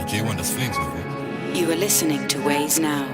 J1, das Flings, okay? You are listening to Ways Now.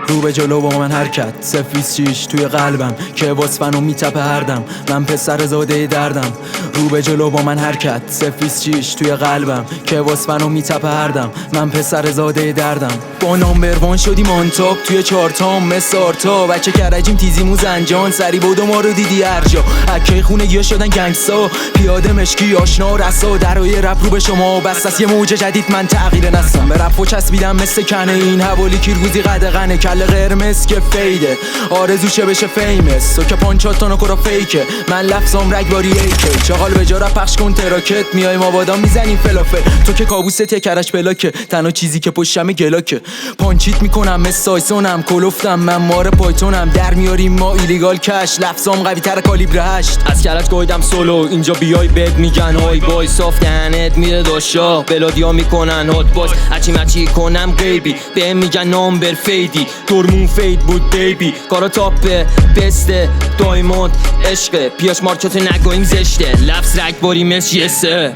رو به جلو با من حرکت 026 توی قلبم که واسفنو میتپه هردم من پسر زاده دردم. رو به جلو با من حرکت 026 توی قلبم که واسفنو میتپه هردم من پسر زاده دردم. با نامبروان شدیم آن تاپ توی چارتام مثل آرتا بچه کرجیم تیزیمو زنجان سری بودو ما رو دیدی هر جا اکی خونگی ها شدن گنگسا پیاده مشکی آشنا و رسا درای رپ رو به شما بس از یه موج جدید من تغییر نستم به رپ و چسبیدم مثل کنه این حوالی کیرگوزی قدغنه کل قرمز که فیده آرزو چه بشه فیمس تو که پانچاتانو کرا فیکه من لفظام رگباری ایکه چاقال به جا پخش کن تراکت میای مابادا میزنیم فلافل تو که کابوس تکرش بلاکه تنها چیزی که پشتم گلاکه پانچیت میکنم مثل سایسونم کلفتم من مار پایتونم در میاریم ما ایلیگال کش لفظام قوی تر کالیبر 8 از کرج گویدم سولو اینجا بیای بد میگن های بای صاف دهنت میره داشا بلادیا میکنن هات باز هچی مچی کنم غیبی بهم میگن نامبر فیدی دورمون فید بود بیبی کارا تاپه بسته دایموند عشقه پیاش مارکت نگویم زشته لفظ رگباری مثل یسه.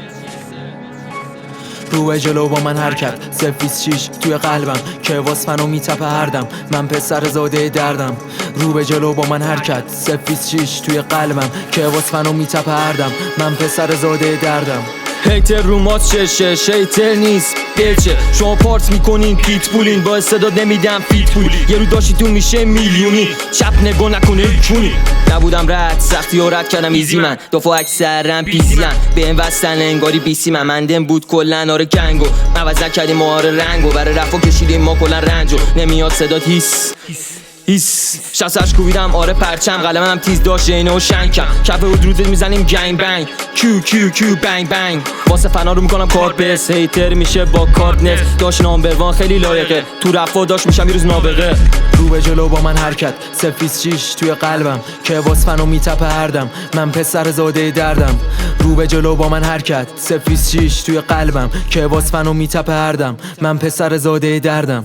رو به جلو با من حرکت 026 توی قلبم که واسفنو میتپه هردم من پسر زاده دردم. رو به جلو با من حرکت 026 توی قلبم که واسفنو میتپه هردم من پسر زاده دردم. هیتر رو مات چشه شیتر نیست بچه شما پارت میکنین پیت پولین با استعداد نمیدم فیت پول یه رو داشتیتون میشه میلیونی چپ نگاه نکنه کونی نبودم رد سختی و رد کردم ایزی من دفعه اکثرم پیزیم به این وستن انگاری بیسی من مندم بود کلن آره گنگو موزه کردیم مهار رنگو برای رفا کشیدیم ما کلن رنجو نمیاد صدات هیس 68 کوبیدم آره پرچم قلمم تیز داشت اینه و شنکم کف و درودت میزنیم گنگ بنگ کیو کیو کیو بنگ بنگ واسه فنا رو میکنم کار بس هیتر میشه با کارت نفت داشت نامبروان خیلی لایقه تو رفا داشت میشم یه روز نابغه. رو به جلو با من حرکت 026 توی قلبم که واسفنو میتپه هردم من پسر زاده دردم. رو به جلو با من حرکت 026 توی قلبم که واسفنو میتپه هردم من پسر زاده دردم.